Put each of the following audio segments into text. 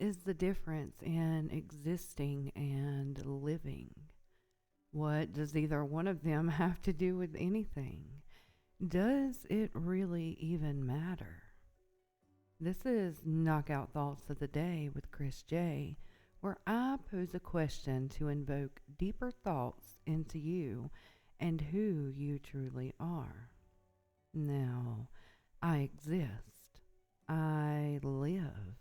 is the difference in existing and living? What does either one of them have to do with anything? Does it really even matter? This is Knockout Thoughts of the Day with Chris J, where I pose a question to invoke deeper thoughts into you and who you truly are. Now, I exist. I live.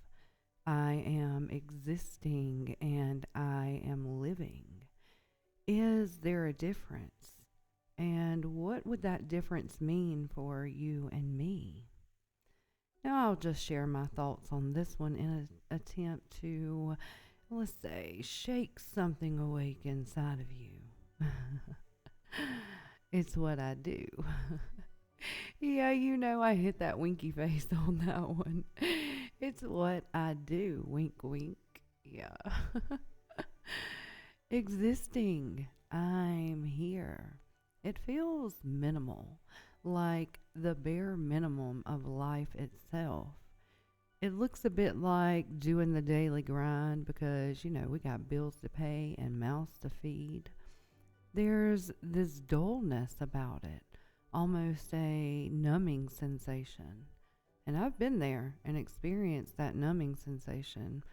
I am existing and I am living. Is there a difference? And what would that difference mean for you and me? Now, I'll just share my thoughts on this one in an attempt to, let's say, shake something awake inside of you. It's what I do. Yeah, I hit that winky face on that one. It's what I do. Wink, wink. Yeah. Existing. I'm here. It feels minimal, like the bare minimum of life itself. It looks a bit like doing the daily grind because, we got bills to pay and mouths to feed. There's this dullness about it, almost a numbing sensation. And I've been there and experienced that numbing sensation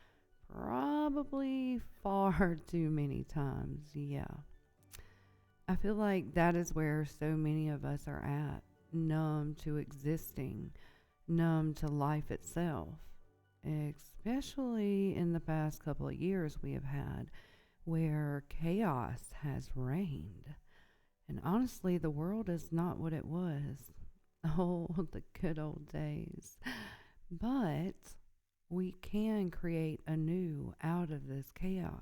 probably far too many times. Yeah. I feel like that is where so many of us are at, numb to existing, numb to life itself, especially in the past couple of years we have had where chaos has reigned. And honestly, the world is not what it was. Oh, the good old days. But we can create anew out of this chaos.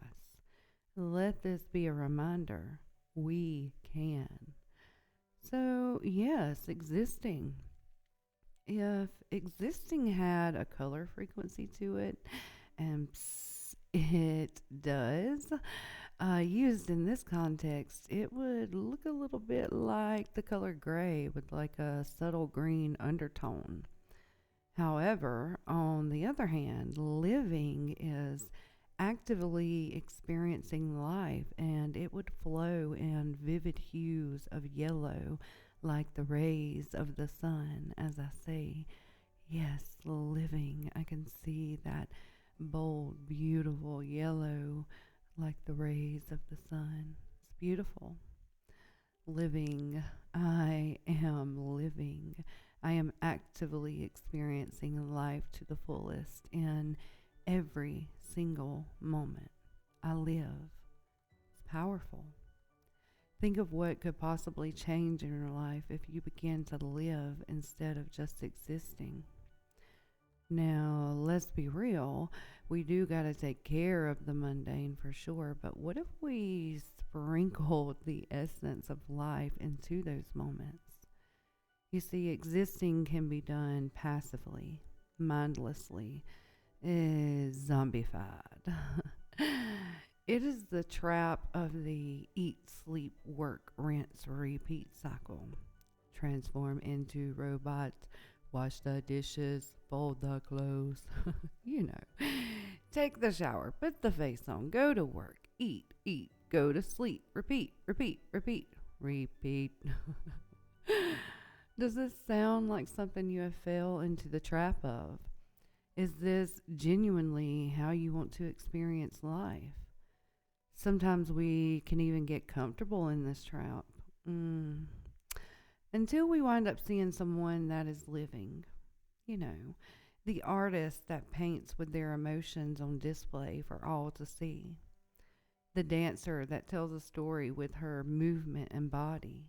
Let this be a reminder. We can. So, yes, existing. If existing had a color frequency to it, and it does, used in this context, it would look a little bit like the color gray with like a subtle green undertone. However, on the other hand, living is actively experiencing life and it would flow in vivid hues of yellow like the rays of the sun. As I say, yes, living, I can see that bold, beautiful yellow like the rays of the sun. It's beautiful. Living, I am living. I am actively experiencing life to the fullest in every single moment. I live. It's powerful. Think of what could possibly change in your life if you begin to live instead of just existing. Now, let's be real. We do got to take care of the mundane for sure, but what if we sprinkled the essence of life into those moments? You see, existing can be done passively, mindlessly, zombified. It is the trap of the eat, sleep, work, rinse, repeat cycle. Transform into robots, wash the dishes, fold the clothes. you know, Take the shower, put the face on, go to work, eat, go to sleep, repeat, repeat, repeat, repeat. Does this sound like something you have fell into the trap of? Is this genuinely how you want to experience life? Sometimes we can even get comfortable in this trap. Until we wind up seeing someone that is living. You know, the artist that paints with their emotions on display for all to see. The dancer that tells a story with her movement and body.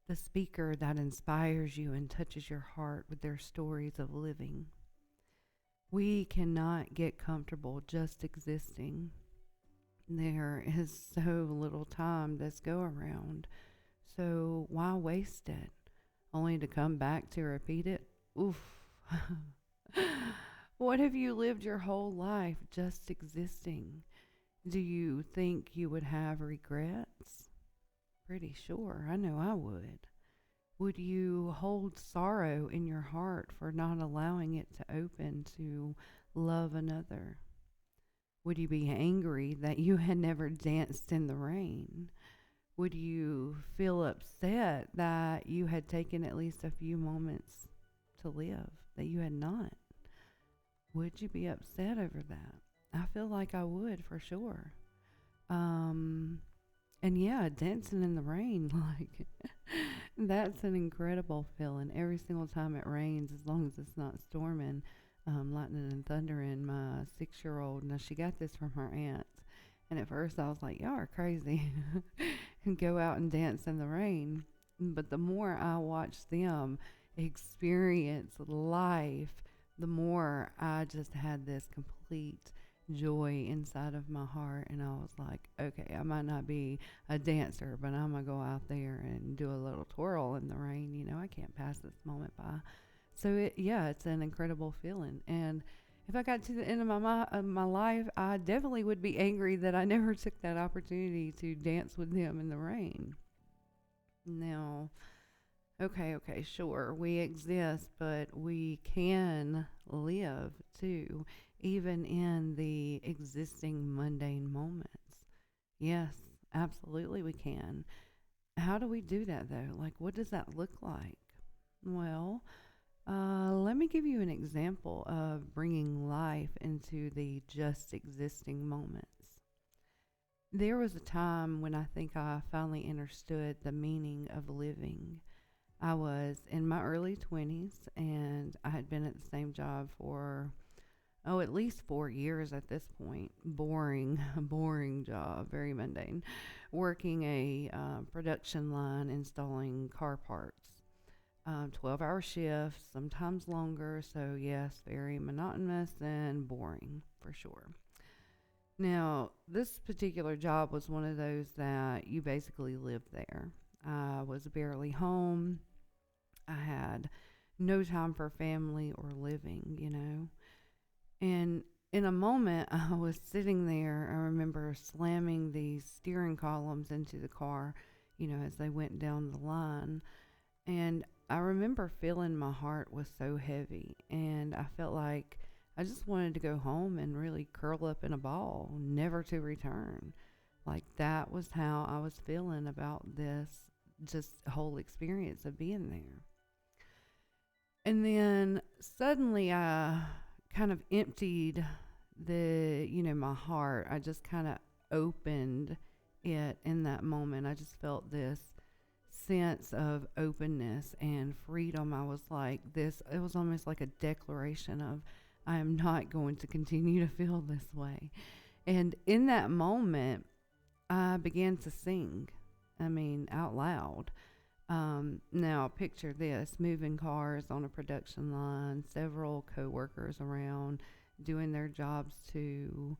The speaker that inspires you and touches your heart with their stories of living. We cannot get comfortable just existing. There is so little time that's go around. So why waste it? Only to come back to repeat it? Oof. What if you lived your whole life just existing? Do you think you would have regrets? Pretty sure. I know I would. Would you hold sorrow in your heart for not allowing it to open to love another? Would you be angry that you had never danced in the rain? Would you feel upset that you had taken at least a few moments to live that you had not? Would you be upset over that? I feel like I would for sure. Um, and yeah, dancing in the rain, like that's an incredible feeling. Every single time it rains, as long as it's not storming, lightning and thundering. My 6 year old, now she got this from her aunts. And at first I was like, y'all are crazy. And go out and dance in the rain. But the more I watch them experience life, the more I just had this complete joy inside of my heart. And I was like, okay, I might not be a dancer, but I'm going to go out there and do a little twirl in the rain. You know, I can't pass this moment by. So, yeah, it's an incredible feeling. And if I got to the end of my life, I definitely would be angry that I never took that opportunity to dance with them in the rain. Now, okay, sure, we exist, but we can live too, even in the existing mundane moments. Yes, absolutely, we can. How do we do that though? Like, what does that look like? Well, let me give you an example of bringing life into the just existing moments. There was a time when I think I finally understood the meaning of living. I was in my early 20s and I had been at the same job for, at least 4 years at this point. Boring, boring job, very mundane. Working a production line installing car parts. 12-hour shifts, sometimes longer. So, yes, very monotonous and boring for sure. Now, this particular job was one of those that you basically lived there. I was barely home. I had no time for family or living, you know. And in a moment, I was sitting there. I remember slamming these steering columns into the car, you know, as they went down the line. And I remember feeling my heart was so heavy, and I felt like I just wanted to go home and really curl up in a ball, never to return. Like that was how I was feeling about this just whole experience of being there. And then suddenly I kind of emptied my heart. I just kind of opened it in that moment. I just felt this sense of openness and freedom. I was like, it was almost like a declaration of, I am not going to continue to feel this way. And in that moment, I began to sing. I mean, out loud. Now, picture this: moving cars on a production line, several coworkers around doing their jobs too.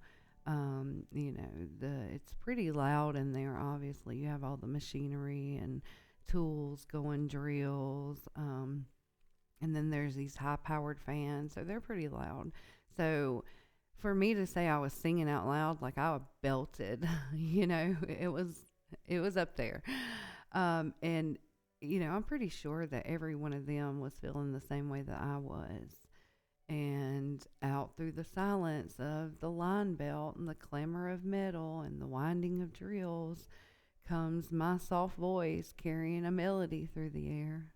It's pretty loud in there, obviously. You have all the machinery and tools going, drills. And then there's these high powered fans, so they're pretty loud. So for me to say I was singing out loud, like I belted, it was up there. And I'm pretty sure that every one of them was feeling the same way that I was. And out through the silence of the line belt and the clamor of metal and the winding of drills comes my soft voice carrying a melody through the air.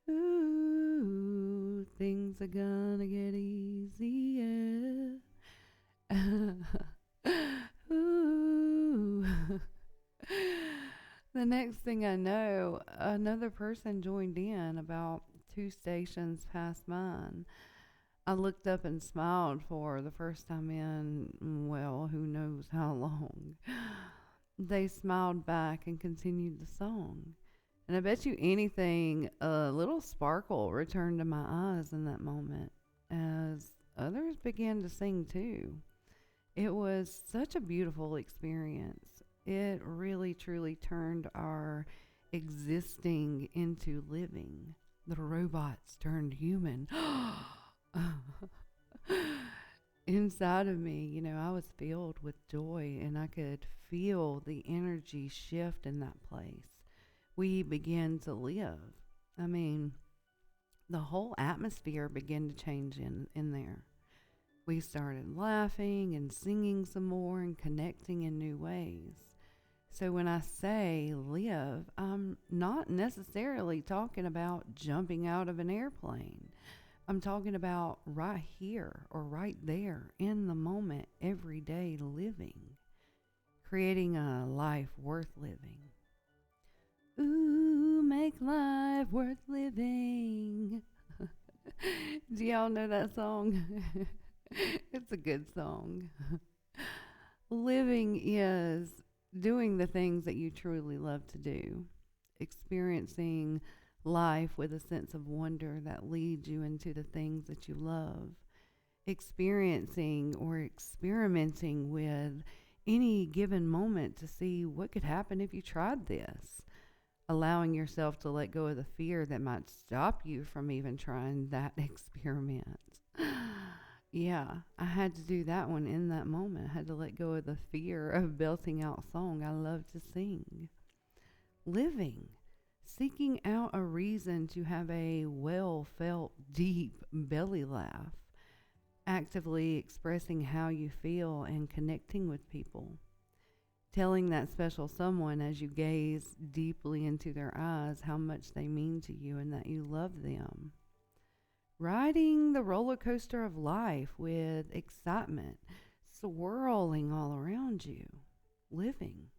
Ooh, things are gonna get easier. Ooh. The next thing I know, another person joined in about 2 stations past mine. I looked up and smiled for the first time in, well, who knows how long. They smiled back and continued the song. And I bet you anything, a little sparkle returned to my eyes in that moment as others began to sing too. It was such a beautiful experience. It really, truly turned our existing into living. The robots turned human. Inside of me, I was filled with joy and I could feel the energy shift in that place. We began to live. I mean, the whole atmosphere began to change in there. We started laughing and singing some more and connecting in new ways. So when I say live, I'm not necessarily talking about jumping out of an airplane. I'm talking about right here or right there in the moment, every day living, creating a life worth living. Ooh, make life worth living. Do y'all know that song? It's a good song. Living is doing the things that you truly love to do, experiencing life with a sense of wonder that leads you into the things that you love, experiencing or experimenting with any given moment to see what could happen if you tried this, allowing yourself to let go of the fear that might stop you from even trying that experiment. Yeah, I had to do that one in that moment. I had to let go of the fear of belting out song I love to sing. Living, seeking out a reason to have a well felt, deep belly laugh, actively expressing how you feel and connecting with people. Telling that special someone as you gaze deeply into their eyes how much they mean to you and that you love them. Riding the roller coaster of life with excitement swirling all around you. Living.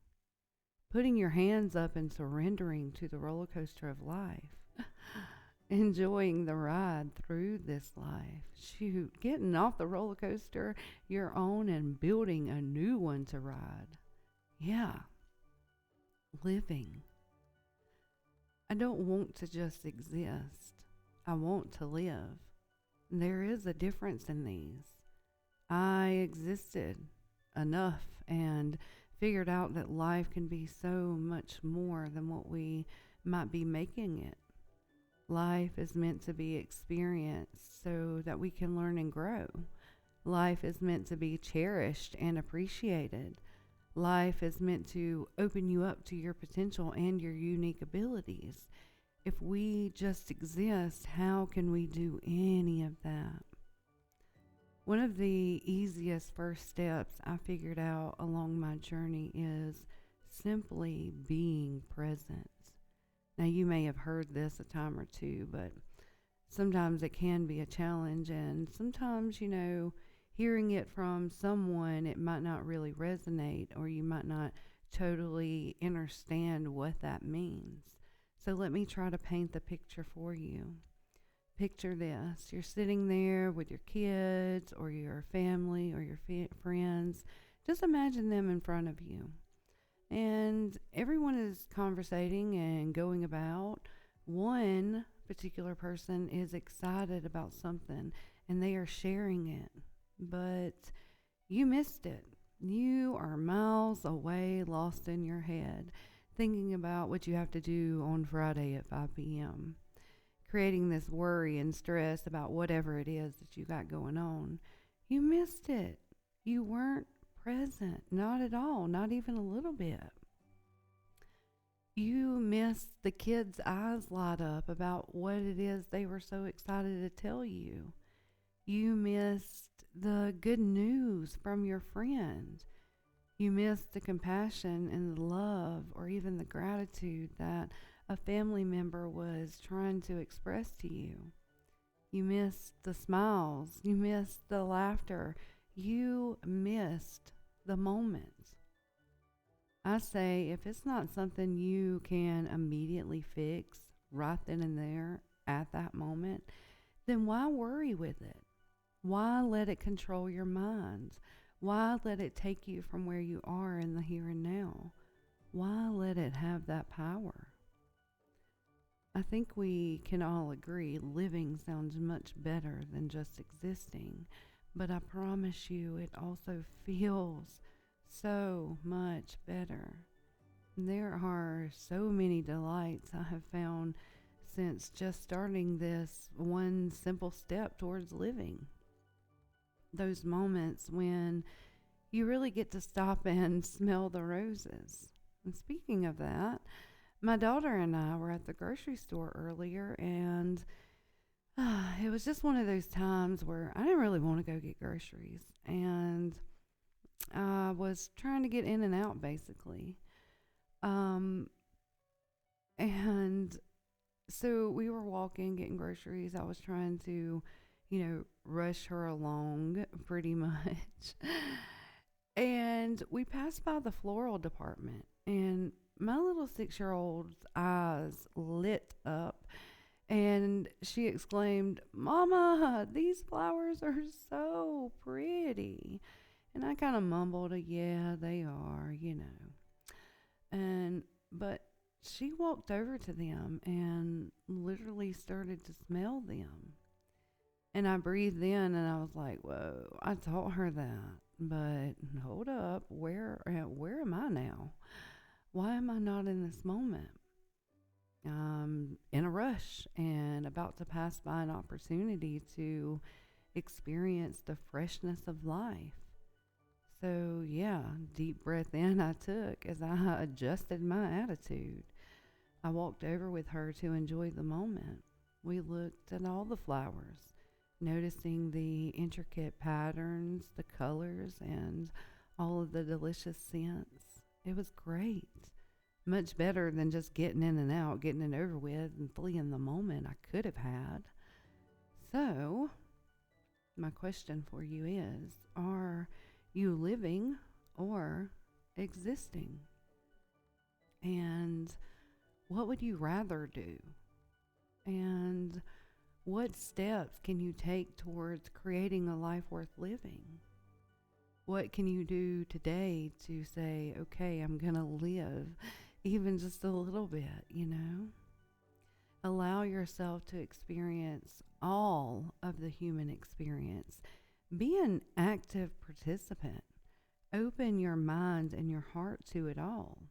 Putting your hands up and surrendering to the roller coaster of life. Enjoying the ride through this life. Shoot, getting off the roller coaster your own and building a new one to ride. Yeah, living. I don't want to just exist. I want to live. There is a difference in these. I existed enough and figured out that life can be so much more than what we might be making it. Life is meant to be experienced so that we can learn and grow. Life is meant to be cherished and appreciated. Life is meant to open you up to your potential and your unique abilities. If we just exist, how can we do any of that? One of the easiest first steps I figured out along my journey is simply being present. Now, you may have heard this a time or two, but sometimes it can be a challenge, and sometimes, hearing it from someone, it might not really resonate, or you might not totally understand what that means. So let me try to paint the picture for you. Picture this. You're sitting there with your kids or your family or your friends. Just imagine them in front of you. And everyone is conversating and going about. One particular person is excited about something and they are sharing it. But you missed it. You are miles away, lost in your head, thinking about what you have to do on Friday at 5 p.m., creating this worry and stress about whatever it is that you got going on. You missed it. You weren't present, not at all, not even a little bit. You missed the kids' eyes light up about what it is they were so excited to tell you. You missed the good news from your friend. You missed the compassion and the love or even the gratitude that a family member was trying to express to you. You missed the smiles. You missed the laughter. You missed the moment. I say if it's not something you can immediately fix right then and there at that moment, then why worry with it? Why let it control your mind? Why let it take you from where you are in the here and now? Why let it have that power? I think we can all agree living sounds much better than just existing, but I promise you it also feels so much better. There are so many delights I have found since just starting this one simple step towards living. Those moments when you really get to stop and smell the roses. And speaking of that, my daughter and I were at the grocery store earlier, and It was just one of those times where I didn't really want to go get groceries. And I was trying to get in and out basically. Um, and so we were walking, getting groceries. I was trying to, rush her along pretty much. And we passed by the floral department, and my little 6 year old's eyes lit up, and she exclaimed, "Mama, these flowers are so pretty." And I kind of mumbled, "Yeah, they are." And, but she walked over to them and literally started to smell them. And I breathed in and I was like, "Whoa, I taught her that. But hold up, where am I now? Why am I not in this moment? I'm in a rush and about to pass by an opportunity to experience the freshness of life." So, yeah, deep breath in I took as I adjusted my attitude. I walked over with her to enjoy the moment. We looked at all the flowers, noticing the intricate patterns, the colors, and all of the delicious scents. It was great. Much better than just getting in and out, getting it over with, and fleeing the moment I could have had. So, my question for you is, are you living or existing? And what would you rather do? And what steps can you take towards creating a life worth living? What can you do today to say, okay, I'm going to live even just a little bit? Allow yourself to experience all of the human experience. Be an active participant. Open your mind and your heart to it all.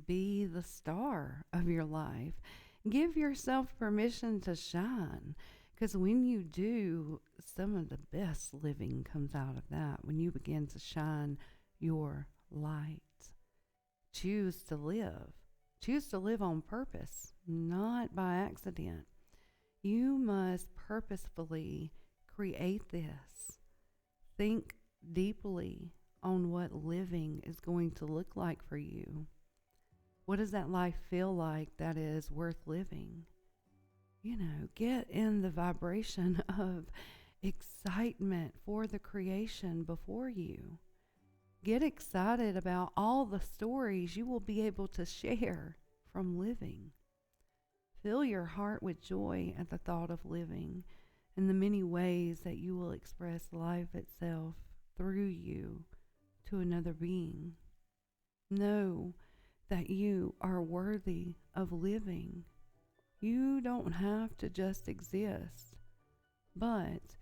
Be the star of your life. Give yourself permission to shine. Because when you do, some of the best living comes out of that. When you begin to shine your light. Choose to live. Choose to live on purpose, not by accident. You must purposefully create this. Think deeply on what living is going to look like for you. What does that life feel like that is worth living? Get in the vibration of excitement for the creation before you. Get excited about all the stories you will be able to share from living. Fill your heart with joy at the thought of living and the many ways that you will express life itself through you to another being. Know that you are worthy of living. You don't have to just exist, but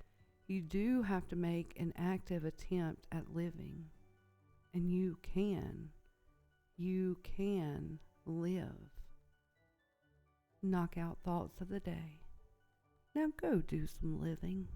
you do have to make an active attempt at living. And you can live. Knockout thoughts of the day. Now go do some living.